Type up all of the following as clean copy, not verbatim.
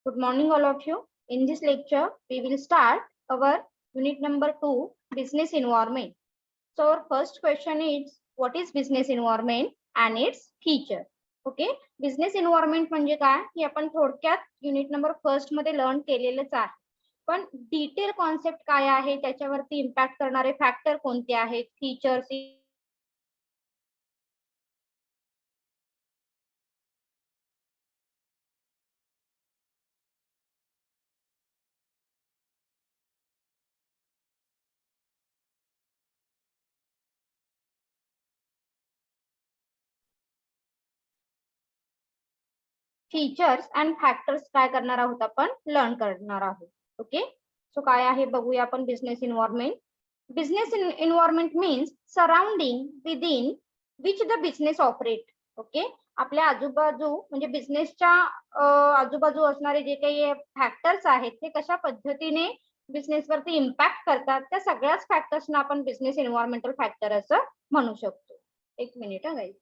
Good morning, all of you. In this lecture, we will start our unit number 2, business environment. So our first question is, what is business environment and its feature? Okay, business environment म्हणजे काय हे आपण थोडक्यात unit number first मध्ये learn केलेलंच आहे. पण detail concept काय आहे, त्याच्यावरती इम्पॅक्ट करणारे फॅक्टर कोणते आहेत, फीचर्स, फीचर्स अँड फॅक्टर्स काय करणार आहोत आपण लर्न करणार आहोत. ओके, सो काय आहे बघूया आपण business environment. Business environment means surrounding within which the business operate. Okay, आपल्या आजूबाजू म्हणजे बिझनेसच्या आजूबाजू असणारे जे काही फॅक्टर्स आहेत ते कशा पद्धतीने बिझनेसवरती इम्पॅक्ट करतात, त्या सगळ्याच फॅक्टर्सना आपण बिझनेस इन्व्हायरमेंटल फॅक्टर असं म्हणू शकतो. एक मिनिट हा गाईज.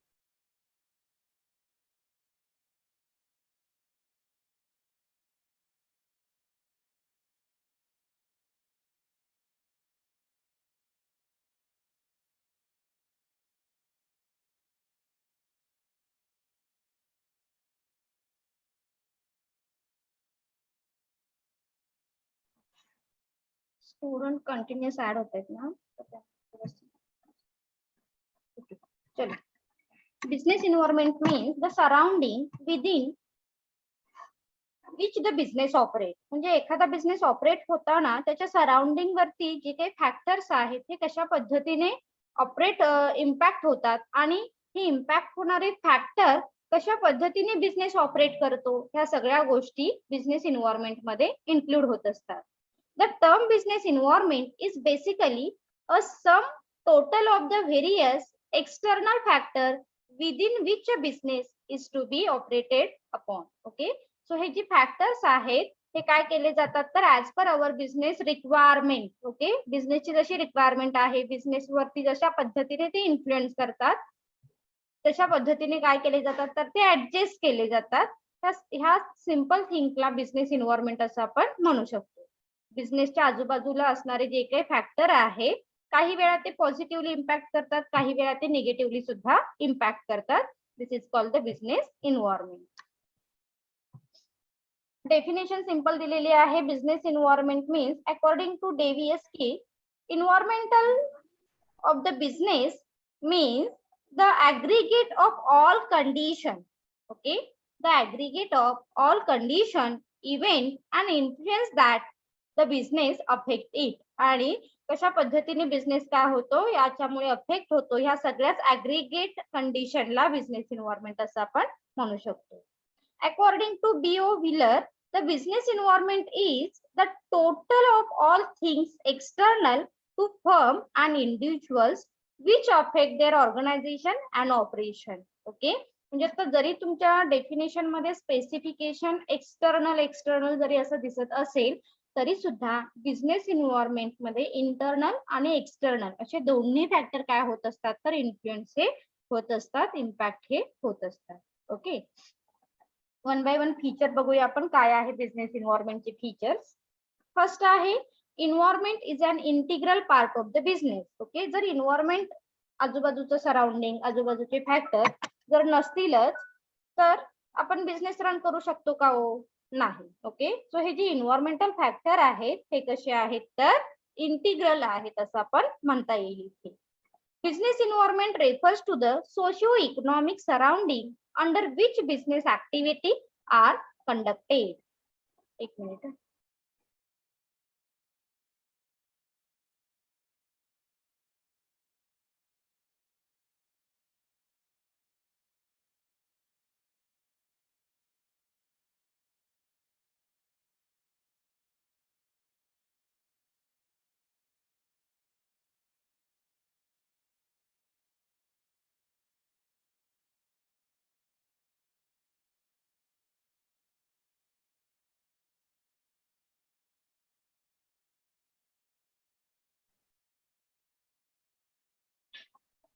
स्टूडेंट कंटिन्यूस ऍड होत आहेत ना. चलो, business environment means the surrounding within which the business operate. म्हणजे एखादा बिझनेस ऑपरेट होताना त्याच्या सराउंडिंग वरती जे काही फॅक्टर्स आहेत ते कशा पद्धतीने ऑपरेट इम्पॅक्ट होतात आणि हे इम्पॅक्ट होणारे फॅक्टर कशा पद्धतीने बिझनेस ऑपरेट करतो, ह्या सगळ्या गोष्टी बिझनेस इन्व्हायरमेंट मध्ये इन्क्लूड होत असतात. The term business environment is basically a sum total of the various external factors within which a business is to be operated upon. Okay, so हे जे फॅक्टर्स आहेत हे काय केले जातात तर as per our business requirement. Okay, बिझनेसची जशी रिक्वायरमेंट आहे, बिझनेस वरती जशा पद्धतीने ते इन्फ्लुएन्स करतात तशा पद्धतीने काय केले जातात तर ते ऍडजस्ट केले जातात. ह्या सिंपल थिंगला बिझनेस इन्व्हायरमेंट असं आपण म्हणू शकतो. बिझनेसच्या आजूबाजूला असणारे जे काही फॅक्टर आहे, काही वेळा ते पॉझिटिव्हली इम्पॅक्ट करतात, काही वेळा ते निगेटिव्हली सुद्धा इम्पॅक्ट करतात. This is called the business environment. Definition simple दिलेली आहे. Business environment means according to Davis की environmental of the business means the aggregate of all condition. Okay, the aggregate of all condition, event and influence that the business affect it. आणि कशा पद्धतीने business काय होतो, याच्यामुळे affect होतो, ह्या सगळ्याच ऍग्रीगेट कंडिशनला बिझनेस इन्व्हायरमेंट असं आपण म्हणू शकतो. According to B.O. Wheeler, the business environment is the total of all things external to firm and individuals which affect their organisation and operation. Okay, म्हणजे आता जरी तुमच्या डेफिनेशन मध्ये स्पेसिफिकेशन एक्सटर्नल जरी असं दिसत असेल तरी सुद्धा बिझनेस इन्व्हायरमेंट मध्ये इंटरनल आणि एक्सटर्नल असे दोन्ही फॅक्टर काय होत असतात तर इन्फ्लुएन्स हे होत असतात, इम्पॅक्ट हे होत असतात. Okay, one by one feature बघूया आपण काय आहे बिझनेस इन्व्हायरमेंटचे फीचर्स. फर्स्ट आहे environment is an integral part of the business. Okay, जर इन्व्हायरमेंट आजूबाजूचं सराउंडिंग, आजूबाजूचे फॅक्टर जर नसतीलच तर आपण बिझनेस रन करू शकतो का हो? नाही. ओके, सो हे जे इन्व्हायरमेंटल फॅक्टर आहेत हे कसे आहेत तर इंटिग्रल आहेत असं आपण म्हणता येईल इथे. Business environment refers to the socio economic surrounding under which business activity are conducted. एक minute.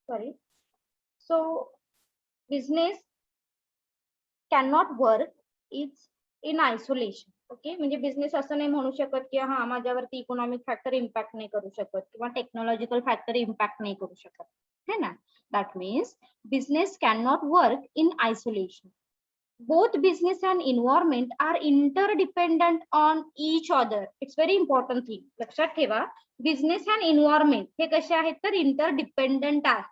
Sorry. So business cannot work is in isolation. Okay, म्हणजे बिझनेस असं नाही म्हणू शकत की हा माझ्यावरती इकॉनॉमिक फॅक्टर इम्पॅक्ट नाही करू शकत किंवा टेक्नॉलॉजिकल फॅक्टर इम्पॅक्ट नाही करू शकत, है ना. That means business can not work in isolation. both business and environment are interdependent on each other. It's very important thing. लक्षात ठेवा, बिझनेस आणि एन्व्हायरमेंट हे कसे आहेत तर इंटरडिपेंडंट आहे.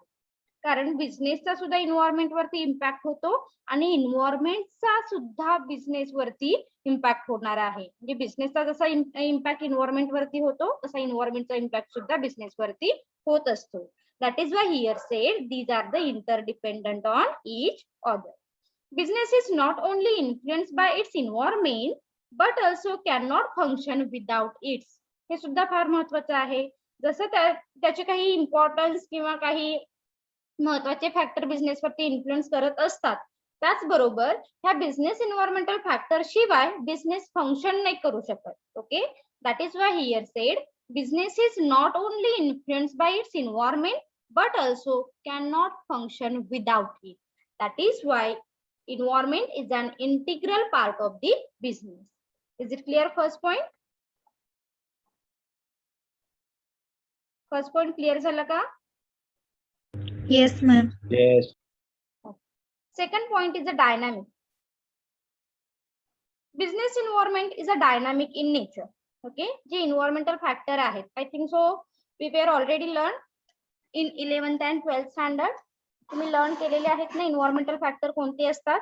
कारण बिझनेसचा सुद्धा एन्व्हायरमेंट वरती इम्पॅक्ट होतो आणि एन्व्हायरमेंटचा सुद्धा बिझनेस वरती इम्पॅक्ट होणार आहे. म्हणजे बिझनेसचा जसा इम्पॅक्ट एन्व्हायरमेंट वरती होतो तसा एन्व्हायरमेंटचा इम्पॅक्ट सुद्धा बिझनेस वरती होत असतो. That is why here said these are the interdependent on each other. Business is not only influenced by its environment but also cannot function without its. हे सुद्धा फार महत्वाचं आहे. जसं त्याचे काही इम्पॉर्टन्स किंवा काही महत्वाचे फॅक्टर बिझनेस वरती इन्फ्लुएन्स करत असतात, त्याचबरोबर ह्या बिझनेस एन्व्हायरमेंटल फॅक्टर शिवाय बिझनेस फंक्शन नाही करू शकत. Okay, that is why here said business is not only influenced by it's environment but also cannot function without it. That is why environment is an integral part of the business. Is it clear? First point clear झालं का? Yes, ma'am. Yes. Second point is a dynamic. Business environment is a dynamic in nature. Okay, जे environmental factor आहेत, I think so we were already learned in 11th and 12th standard. तुम्ही learn केलेले आहेत ना environmental factor कोणते असतात.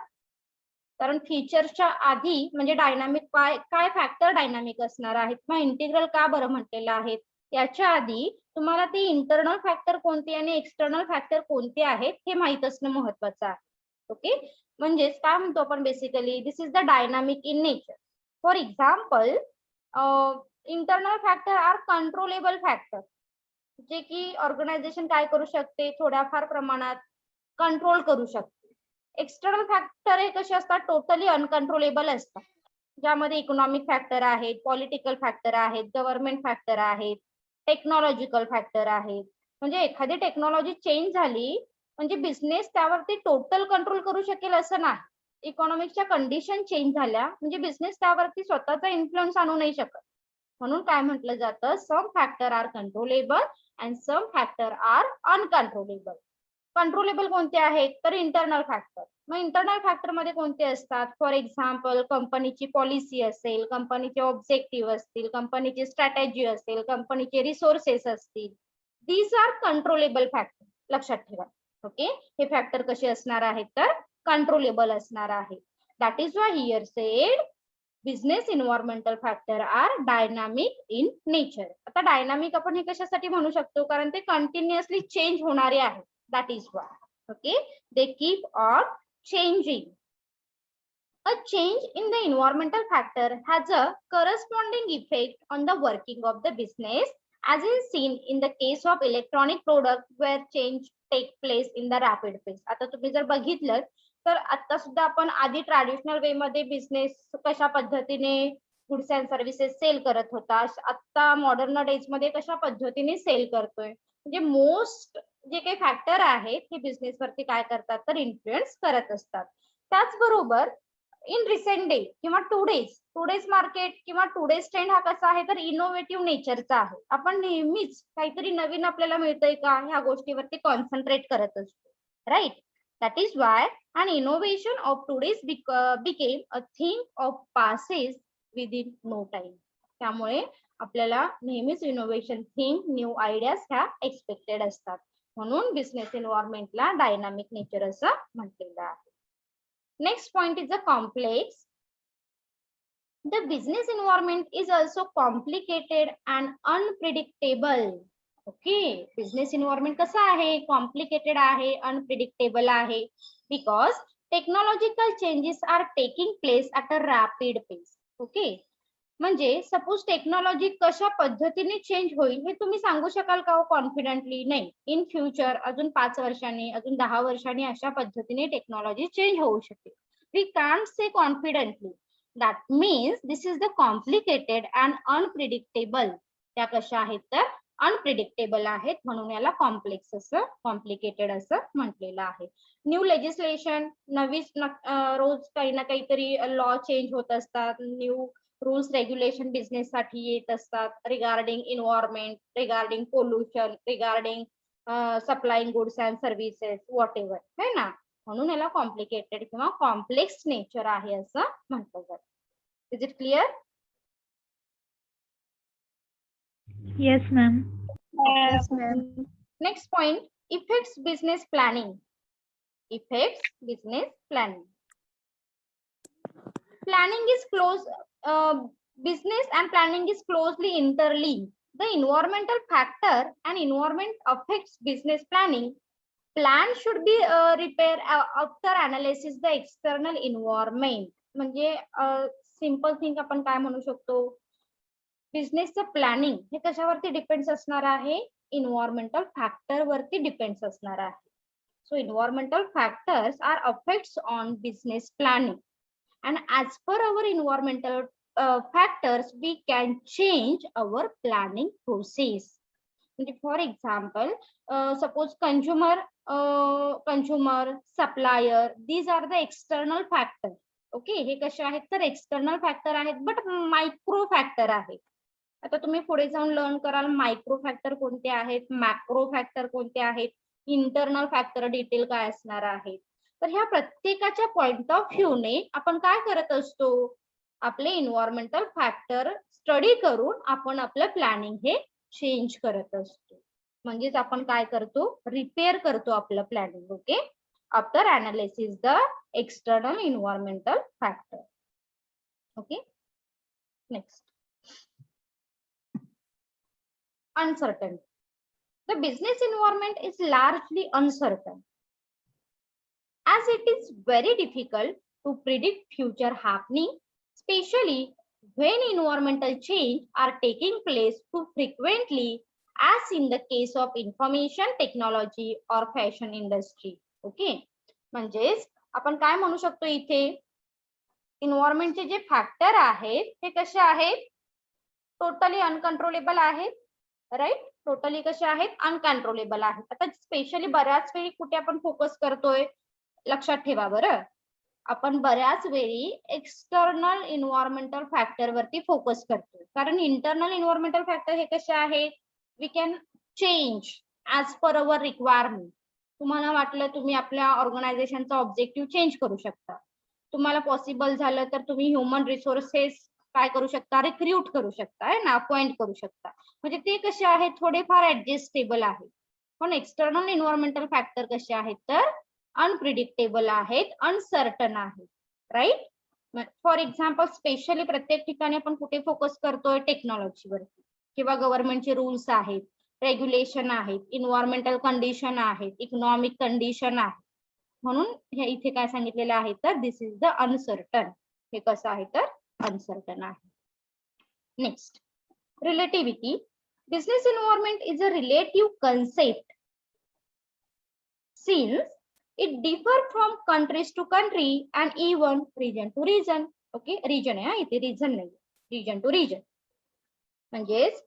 कारण फीचर्सच्या आधी म्हणजे डायनामिक काय फॅक्टर डायनामिक असणार आहेत किंवा इंटिग्रल का बरं म्हटलेलं आहे याच्या आधी तुम्हाला ते इंटरनल फॅक्टर कोणते आणि एक्सटर्नल फॅक्टर कोणते आहेत हे माहित असणं महत्वाचं आहे. ओके, म्हणजेच काय म्हणतो आपण basically this is the dynamic in nature. For example internal factor are controllable factor, जे की ऑर्गनायझेशन काय करू शकते थोड्याफार प्रमाणात कंट्रोल करू शकते. एक्सटर्नल फॅक्टर हे कसे असतात टोटली अनकंट्रोलेबल असतात, ज्यामध्ये इकॉनॉमिक फॅक्टर आहेत, पॉलिटिकल फॅक्टर आहेत, गव्हर्नमेंट फॅक्टर आहेत, टेक्नॉलॉजिकल फॅक्टर आहेत. म्हणजे एखादी टेक्नॉलॉजी चेंज झाली म्हणजे बिझनेस त्यावरती टोटल कंट्रोल करू शकेल असं नाही. इकॉनॉमिकच्या कंडिशन चेंज झाल्या म्हणजे बिझनेस त्यावरती स्वतःचा इन्फ्लुएन्स आणू नाही शकत. म्हणून काय म्हटलं जातं some factor are controllable and some factor are uncontrollable. Controllable कोणते आहेत तर इंटरनल फॅक्टर. मग इंटरनल फॅक्टर मध्ये कोणते असतात फॉर एक्झाम्पल कंपनीची पॉलिसी असेल, कंपनीचे ऑब्जेक्टिव्ह असतील, कंपनीची स्ट्रॅटेजी असेल, कंपनीचे रिसोर्सेस असतील. These are controllable factor. लक्षात ठेवा. ओके, हे फॅक्टर कसे असणार आहेत तर कंट्रोलेबल असणार आहे. That is why here said business environmental factor are dynamic in nature. आता डायनामिक आपण हे कशासाठी म्हणू शकतो कारण ते कंटिन्युअसली चेंज होणारे आहेत. That is why, okay, they keep on changing. A change in the environmental factor has a corresponding effect on the working of the business, as is seen in the case of electronic products where change take place in the rapid pace. आता तुम्ही जर बघितलं तर आता सुद्धा आपण आधी traditional वे मध्ये बिझनेस कशा पद्धतीने गुड्स अँड सर्व्हिसेस सेल करत होता, आता मॉडर्न डेज मध्ये कशा पद्धतीने सेल करतोय. म्हणजे मोस्ट जे काही फॅक्टर आहेत हे बिझनेस वरती काय करतात तर इन्फ्लुएन्स करत असतात. त्याचबरोबर इन रिसेंट डे किंवा टुडेज मार्केट किंवा टुडेज ट्रेंड हा कसा आहे तर इनोव्हेटिव्ह नेचरचा आहे. आपण नेहमीच काहीतरी नवीन आपल्याला मिळतंय का ह्या गोष्टीवरती कॉन्सन्ट्रेट करत असतो, right. That is why an innovation of today's became a thing of passes within no time. त्यामुळे आपल्याला नेहमीच इनोव्हेशन थिंग न्यू आयडियाज ह्या एक्सपेक्टेड असतात. म्हणून बिझनेस एन्व्हायरमेंटला डायनामिक नेचर असं म्हटलेलं आहे. Next point is a complex. The business environment is also complicated and unpredictable. Okay, business environment कसं आहे कॉम्प्लिकेटेड आहे, अनप्रिडिक्टेबल आहे, because technological changes are taking place at a rapid Paes. Okay, म्हणजे suppose technology कशा पद्धतीने change होईल हे तुम्ही सांगू शकाल का कॉन्फिडेंटली? नाही. इन फ्युचर अजून 5 वर्षांनी अजून 10 वर्षांनी अशा पद्धतीने टेक्नॉलॉजी चेंज होऊ शकते. We can't say confidently. That means this is the complicated and unpredictable. त्या कशा आहेत तर अनप्रिडिक्टेबल आहेत, म्हणून याला कॉम्प्लेक्स असं कॉम्प्लिकेटेड असं म्हटलेलं आहे. न्यू लेजिस्लेशन, नवीन रोज काही ना काहीतरी लॉ चेंज होत असतात, न्यू रूल्स रेग्युलेशन बिझनेस साठी येत असतात regarding environment, regarding pollution, regarding supplying goods and services what ever, है ना. म्हणून याला कॉम्प्लिकेटेड किंवा कॉम्प्लेक्स नेचर आहे असं म्हटलं जातं. Is it clear? Yes, ma'am. Yes, ma'am. Next point, affects business planning. Affects business planning. Planning is close, business and planning is closely interlinked. The environmental factor and environment affects business planning. Plan should be repaired after analysis the external environment. म्हणजे simple thing आपण काय म्हणू शकतो, बिझनेसचं planning हे कशावरती depends असणार आहे, environmental factor वरती depends असणार आहे. So environmental factors are affects on business planning. And as per our environmental factors, we can change our planning process. For example, suppose consumer, supplier, these are the external factors. Okay, हे कसे आहेत तर external factor आहेत, but micro factor आहेत. आता तुम्ही पुढे जाऊन लर्न कराल मायक्रो फॅक्टर कोणते आहेत, मॅक्रो फॅक्टर कोणते आहेत, इंटरनल फॅक्टर डिटेल काय असणार आहे. तर ह्या प्रत्येकाच्या पॉइंट ऑफ व्ह्यूने आपण काय करत असतो, आपले इन्व्हायरमेंटल फॅक्टर स्टडी करून आपण आपलं प्लॅनिंग हे चेंज करत असतो. म्हणजेच आपण काय करतो, रिपेअर करतो आपलं planning. Okay, after analysis the external environmental factor. Okay, next, uncertainty. The business environment is largely uncertain, as it is very difficult to predict future happening, especially when environmental change are taking place too frequently, as in the case of information technology or fashion industry. Okay, म्हणजेच आपण काय म्हणू शकतो, इथे इन्व्हायरमेंटचे जे factor आहेत ते कसे आहेत, टोटली अनकंट्रोलेबल आहेत. राईट, टोटली कसे आहेत, अनकंट्रोलेबल आहेत. आता स्पेशली बऱ्याच वेळी कुठे आपण फोकस करतोय, लक्षात ठेवा बरं, आपण बऱ्याच वेळी एक्सटर्नल इन्व्हायरमेंटल फॅक्टर वरती फोकस करतोय, कारण इंटरनल इन्व्हायरमेंटल फॅक्टर हे कसे आहेत, we can change as per our requirement. तुम्हाला वाटलं तुम्ही आपल्या ऑर्गनायझेशनचा ऑब्जेक्टिव्ह चेंज करू शकता, तुम्हाला पॉसिबल झालं तर तुम्ही ह्युमन रिसोर्सेस काय करू शकता, रिक्रूट करू शकता, है ना, अपॉइंट करू शकता. म्हणजे ते कसे आहेत, थोडेफार ऍडजस्टेबल आहेत. पण एक्सटर्नल इन्व्हायरमेंटल फॅक्टर कसे आहेत तर अनप्रिडिक्टेबल आहेत, अनसर्टन आहेत. राईट, फॉर एक्झाम्पल स्पेशली प्रत्येक ठिकाणी आपण कुठे फोकस करतोय, टेक्नॉलॉजीवरती, किंवा गव्हर्नमेंटचे रूल्स आहेत, रेग्युलेशन आहेत, इन्व्हायरमेंटल कंडिशन आहेत, इकॉनॉमिक कंडिशन आहे. म्हणून हे इथे काय सांगितलेलं आहे तर दिस इज द अनसर्टन. हे कसं आहे तर अनसर्टन आहे. Next, relativity. Business environment is a relative concept since it differs from countries to country and even region to region. Okay, region आहे इथे, region नाही, region to region. म्हणजेच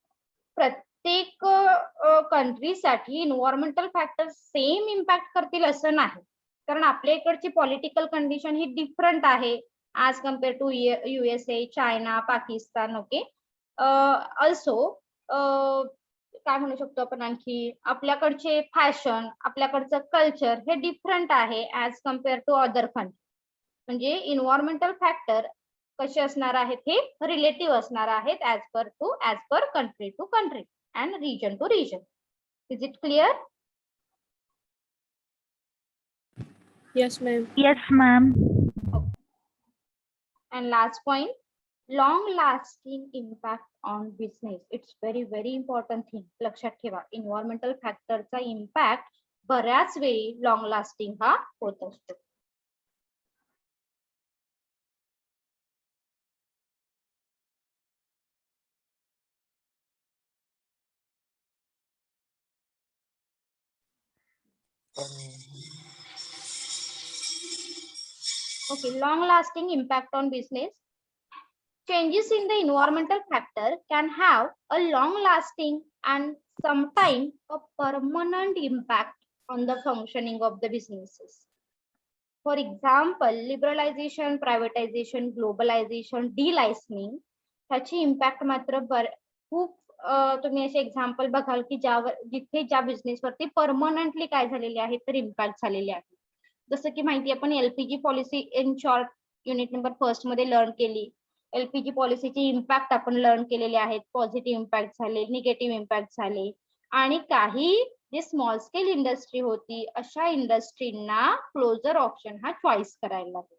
प्रत्येक कंट्रीसाठी इन्व्हायरमेंटल फॅक्टर सेम इम्पॅक्ट करतील असं नाही, कारण आपल्या इकडची पॉलिटिकल कंडिशन ही डिफरंट आहे as compare to USA, China, Pakistan. Okay, also काय म्हणू शकतो आपण आणखी, आपल्याकडचे फॅशन, आपल्याकडचं कल्चर हे डिफरंट आहे as compare to other country. म्हणजे इन्व्हायरमेंटल फॅक्टर कसे असणार आहेत, हे रिलेटिव्ह असणार आहेत as per country to country and region to region. Is it clear? Yes, ma'am. Yes, ma'am. And last point, long lasting impact on business. It's very important thing. लक्षात ठेवा, environmental फॅक्टरचा impact बऱ्याच वेळी long lasting हा होत असतो. Okay, long lasting impact on business. Changes in the environmental factor can have a long lasting and sometimes a permanent impact on the functioning of the businesses. For example, liberalization, privatization, globalization, delicensing ह्याची impact मात्र खूप तुम्ही असे example बघाल की जिथे ज्या बिझनेसवरती permanently काय झालेले आहेत तर इम्पॅक्ट झालेले आहे. जसं की माहिती आपण LPG policy in short unit number first मध्ये लर्न केली. एलपीजी पॉलिसीची इम्पॅक्ट आपण लर्न केलेले आहेत. पॉझिटिव्ह इम्पॅक्ट झाले, निगेटिव्ह इम्पॅक्ट झाले आणि काही जे स्मॉल स्केल इंडस्ट्री होती अशा इंडस्ट्रीना क्लोजर ऑप्शन हा चॉईस करायला लागला.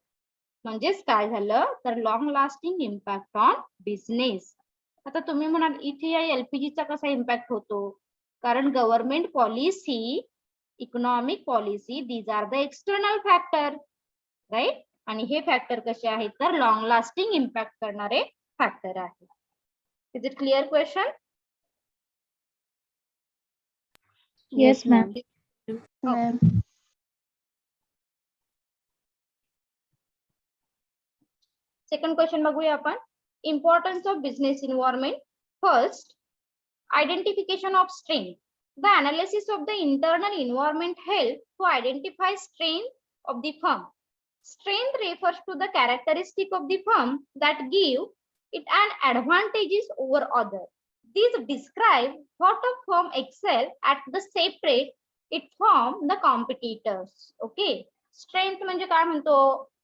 म्हणजेच काय झालं तर long lasting impact on business. आता तुम्ही म्हणाल इथे या एलपीजीचा कसा इम्पॅक्ट होतो, कारण government policy, economic policy, these are the external factor, right. आणि हे फॅक्टर कसे आहेत तर लॉंग लास्टिंग इम्पॅक्ट करणारे फॅक्टर आहे. Is it clear question? Yes, ma'am. Ma'am. Second question बघूया आपण. Importance of business environment. First, identification of strength. The analysis of the internal environment help to identify strength of the firm. Strength refers to the characteristic of the firm that give it an advantages over other. These describe what a firm excel at the separate it from the competitors. Okay. Strength म्हणजे काय म्हणतो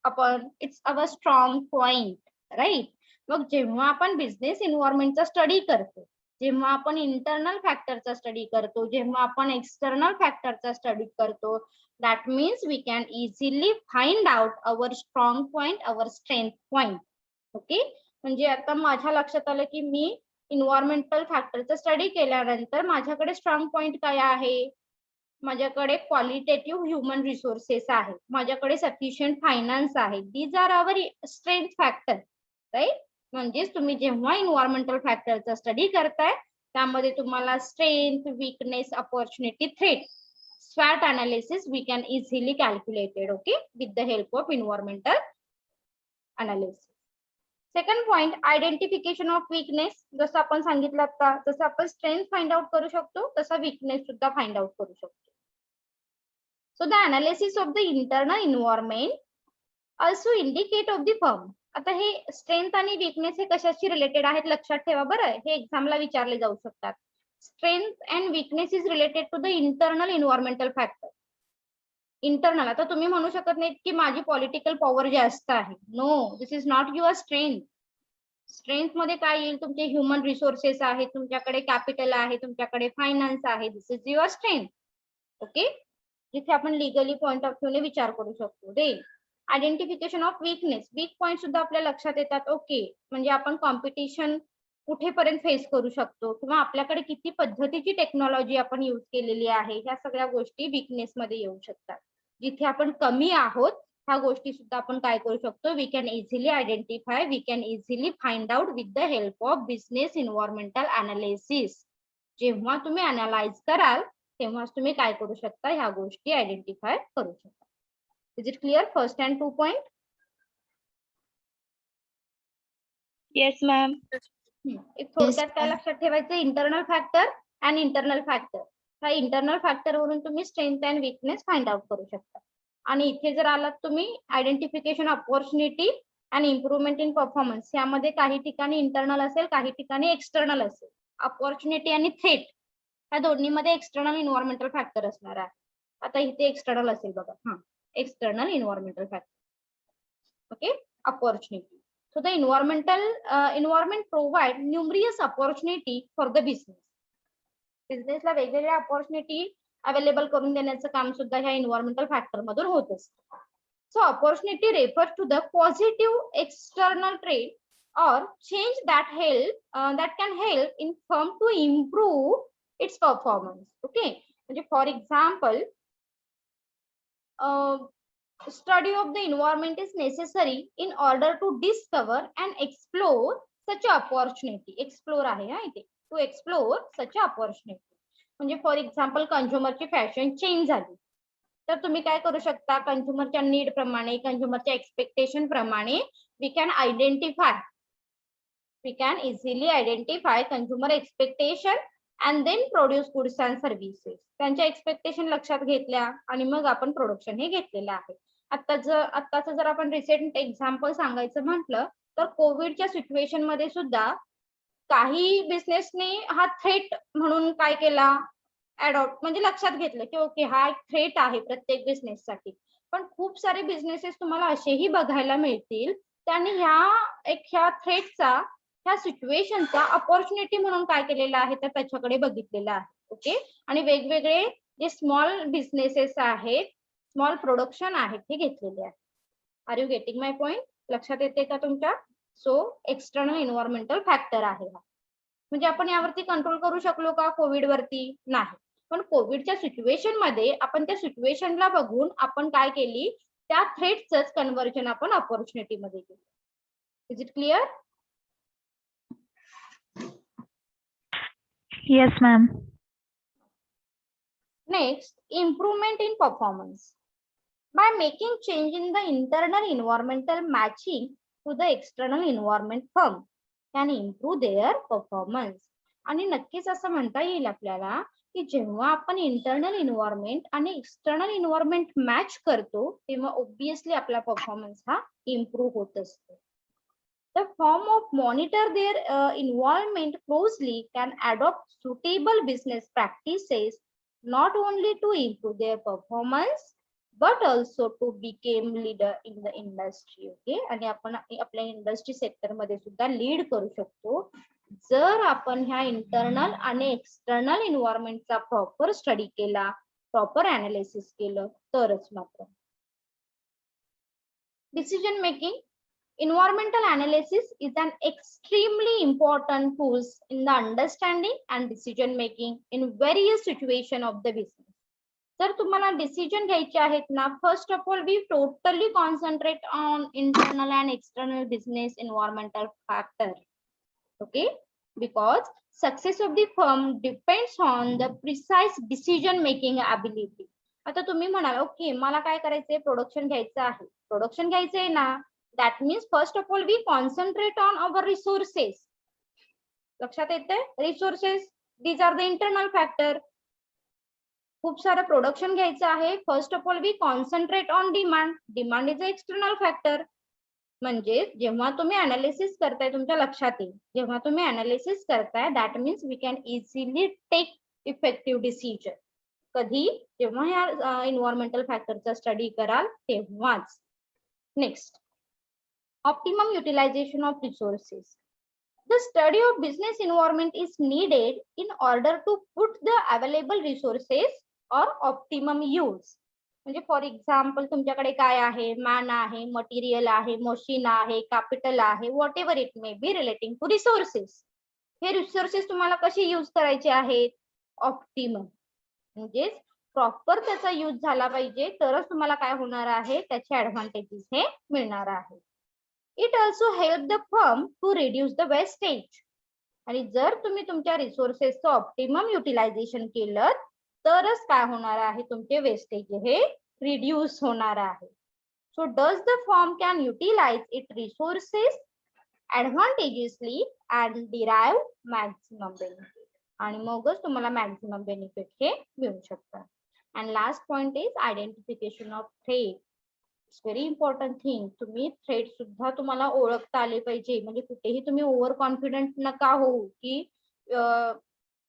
आपण, it's our strong point, right. मग जेव्हा आपण business इन्व्हायरमेंटचा study करतो, जेव्हा आपण इंटरनल फॅक्टरचा स्टडी करतो, जेव्हा आपण एक्सटर्नल फॅक्टरचा स्टडी करतो, that means we can easily find out our strong point, our strength point. Okay. म्हणजे आता माझ्या लक्षात आलं की मी इन्व्हायरमेंटल फॅक्टरचा स्टडी केल्यानंतर माझ्याकडे स्ट्रॉंग पॉइंट काय आहे, माझ्याकडे क्वालिटेटिव्ह ह्युमन रिसोर्सेस आहे, माझ्याकडे सफिशियंट फायनान्स आहे. These are our strength factor, right. म्हणजेच तुम्ही जेव्हा इन्व्हायरमेंटल फॅक्टरचा स्टडी करताय त्यामध्ये तुम्हाला स्ट्रेंथ, वीकनेस, अपॉर्च्युनिटी, थ्रेट, स्वॅट analysis we can easily calculated. Okay, with the help of environmental analysis. Second point, identification of weakness. जसं आपण सांगितलं आता, जसं आपण स्ट्रेंथ फाइंड आउट करू शकतो तसा वीकनेस सुद्धा फाइंड आउट करू शकतो. So the analysis of the internal environment also indicate of the firm. आता हे स्ट्रेंथ आणि वीकनेस हे कशाशी रिलेटेड आहेत लक्षात ठेवा बरं, हे एक्झामला विचारले जाऊ शकतात. Strength and weakness is related to the internal environmental factor. Internal, आता तुम्ही म्हणू शकत नाही की माझी पॉलिटिकल पॉवर जास्त आहे. No, this is not your strength. Strength मध्ये काय येईल, तुमचे ह्युमन रिसोर्सेस आहेत, तुमच्याकडे कॅपिटल आहे, तुमच्याकडे फायनान्स आहे. This is your strength. Okay, जिथे आपण लिगली पॉइंट ऑफ व्ह्यूने विचार करू शकतो. Then identification of weakness. Weak point सुद्धा आपल्या लक्षात येतात. ओके, म्हणजे आपण कॉम्पिटिशन कुठेपर्यंत फेस करू शकतो किंवा आपल्याकडे किती पद्धतीची टेक्नॉलॉजी आपण यूज केलेली आहे, ह्या सगळ्या गोष्टी वीकनेस मध्ये येऊ शकतात. जिथे आपण कमी आहोत ह्या गोष्टी सुद्धा आपण काय करू शकतो, we can easily identify, we can easily find out with the help of business environmental analysis. जेव्हा तुम्ही अनालाइज कराल तेव्हाच तुम्ही काय करू शकता, ह्या गोष्टी आयडेंटिफाय करू शकता. Is it clear first and 2 point? Yes, ma'am. थोडक्यात काय लक्षात ठेवायचं, internal factor and internal factor. ह्या इंटरनल फॅक्टर वरून तुम्ही strength and weakness find out करू शकता. आणि इथे जर आलात तुम्ही identification opportunity and improvement in performance, यामध्ये काही ठिकाणी इंटरनल असेल, काही ठिकाणी एक्सटर्नल असेल. अपॉर्च्युनिटी आणि थ्रेट ह्या दोन्हीमध्ये एक्सटर्नल इन्व्हायरमेंटल फॅक्टर असणार आहे. आता इथे एक्सटर्नल असेल बघा, हा external environmental factor. Okay, opportunity. So the environment provide numerous opportunity for the business. बिझनेसला वेगवेगळ्या अपॉर्च्युनिटी अवेलेबल करून देण्याचं काम सुद्धा ह्या इन्व्हायरमेंटल फॅक्टर मधून होत असतं. So opportunity refers to the positive external trade or change that can help in firm to improve its performance. Okay, म्हणजे for example, study of the environment is necessary in order to discover and explore such a opportunity. Explore आहे हा इथे, to explore such a opportunity. म्हणजे for example कंझ्युमरची fashion change झाली तर तुम्ही काय करू शकता, कंझ्युमरच्या नीड प्रमाणे, कंझ्युमरच्या एक्सपेक्टेशन प्रमाणे we can easily identify consumer expectation and then produce goods and services. त्यांच्या एक्सपेक्टेशन लक्षात घेतल्या आणि मग आपण प्रोडक्शन हे घेतलेलं आहे. आत्ताच जर आपण रिसेंट एक्झाम्पल सांगायचं म्हटलं तर कोविडच्या सिच्युएशन मध्ये सुद्धा काही बिझनेसने हा थ्रेट म्हणून काय केला, अडॉप्ट म्हणजे लक्षात घेतलं की ओके हा एक थ्रेट आहे प्रत्येक बिझनेससाठी. पण खूप सारे बिझनेसेस तुम्हाला असेही बघायला मिळतील त्यांनी ह्या थ्रेटचा, ह्या सिच्युएशनचा अपॉर्च्युनिटी म्हणून काय केलेलं आहे तर त्याच्याकडे बघितलेलं आहे. ओके, आणि वेगवेगळे जे स्मॉल बिझनेसेस आहेत, स्मॉल प्रोडक्शन आहेत हे घेतलेले आहे. Are you getting my point? लक्षात येते का तुमच्या? सो एक्सटर्नल इन्व्हायरमेंटल फॅक्टर आहे हा. म्हणजे आपण यावरती कंट्रोल करू शकलो का कोविड वरती? नाही. पण कोविडच्या सिच्युएशन मध्ये आपण त्या सिच्युएशनला बघून आपण काय केली, त्या थ्रेटच कन्व्हर्जन आपण अपॉर्च्युनिटी मध्ये केलं. Is it clear? Yes, ma'am. Next, improvement in performance. By making change in the internal environmental matching to the external environment, firm can improve their performance. आणि नक्कीच असं म्हणता येईल आपल्याला की जेव्हा आपण इंटरनल इन्व्हायरमेंट आणि एक्सटर्नल इन्व्हायरमेंट मॅच करतो तेव्हा ऑब्विसली आपला परफॉर्मन्स हा इम्प्रूव्ह होत असतो. The firm of monitor their environment closely can adopt suitable business practices not only to improve their performance but also to become leader in the industry. Okay, आणि आपण आपल्या industry sector मध्ये सुद्धा lead करू शकतो जर आपण ह्या इंटरनल आणि एक्सटर्नल इन्व्हायरमेंटचा प्रॉपर स्टडी केला, प्रॉपर अनालिसिस केलं तरच मात्र. Decision making. Environmental analysis is an extremely important tool in the understanding and decision making in various situations of the business. जर तुम्हाला डिसिजन घ्यायचे आहेत ना, first of all we totally concentrate on internal and external business environmental factor. Okay, because success of the firm depends on the precise decision making ability. आता तुम्ही म्हणाल okay मला काय करायचंय, प्रोडक्शन घ्यायचं आहे. प्रोडक्शन घ्यायचंय ना, that means first of all we concentrate on our resources. लक्षात येते? Resources, these are the internal factor. खूप सारं प्रोडक्शन घ्यायचं आहे. First of all we concentrate on demand. Demand is a external factor. म्हणजे जेव्हा तुम्ही अनालिसिस करताय, तुमच्या लक्षात येईल जेव्हा तुम्ही अनालिसिस करताय that means we can easily take effective decision. कधी? जेव्हा ह्या इन्व्हायरमेंटल फॅक्टरचा स्टडी कराल तेव्हाच. Next, optimum utilization of resources. The study of business environment is needed in order to put the available resources or optimum use. म्हणजे for example तुमच्याकडे काय आहे, मॅन आहे, मटेरियल आहे, मशीन आहे, कॅपिटल आहे, whatever it may be relating to resources. हे resources तुम्हाला कशी यूज करायचे आहेत? ऑप्टिमम. म्हणजे प्रॉपर त्याचा यूज झाला पाहिजे तरच तुम्हाला काय होणार आहे, त्याचे ऍडव्हान्टेजेस हे मिळणार आहे. It also help the firm to reduce the wastage. आणि जर तुम्ही तुमच्या रिसोर्सेसचं ऑप्टिमम युटिलायझेशन केलं तरच काय होणार आहे, तुमचे वेस्टेज हे रिड्यूस होणार आहे. So does the firm can utilise it resources advantageously and derive maximum benefit. आणि मगच तुम्हाला मॅक्सिमम बेनिफिट हे मिळू शकतात. And last point is identification of threat. It's very important thing. तुम्ही थ्रेट सुद्धा तुम्हाला ओळखता आले पाहिजे. म्हणजे कुठेही तुम्ही ओव्हर कॉन्फिडंट नका होऊ की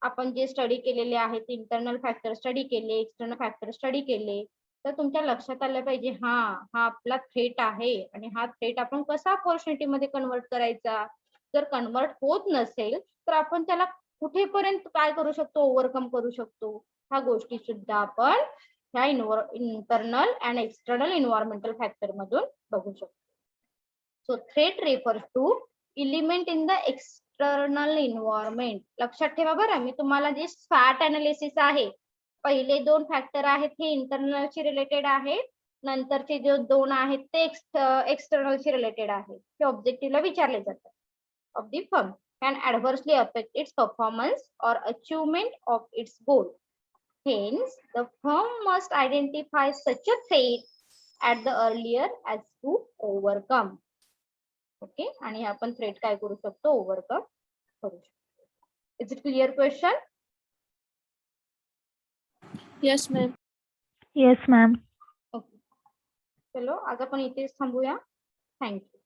आपण जे स्टडी केलेले आहेत, इंटरनल फॅक्टर स्टडी केले, एक्सटर्नल फॅक्टर स्टडी केले, तर तुमच्या लक्षात आलं पाहिजे हा आपला थ्रेट आहे आणि हा थ्रेट आपण कसा अपॉर्च्युनिटी मध्ये कन्वर्ट करायचा. जर कन्वर्ट होत नसेल तर आपण त्याला कुठेपर्यंत काय करू शकतो, ओव्हरकम करू शकतो. ह्या गोष्टी सुद्धा आपण ह्या internal and external environmental factor मधून बघू शकतो. So threat refers to element in the external environment. लक्षात ठेवा बरं, मी तुम्हाला जे फॅट अनालिसिस आहे, पहिले 2 फॅक्टर आहेत हे इंटरनलशी रिलेटेड आहेत, नंतरचे जे 2 आहेत ते एक्सटर्नलशी रिलेटेड आहेत. हे ऑब्जेक्टिव्हला विचारले जातात. Of the firm can adversely affect its performance और achievement of its goal. Hence, the firm must identify such a threat at the earlier as to overcome. Okay, आणि आपण थ्रेट काय करू शकतो, ओव्हरकम करू शकतो. Is it clear question? Yes, ma'am. Yes, ma'am. Okay, चलो आज आपण इथेच थांबूया. थँक्यू.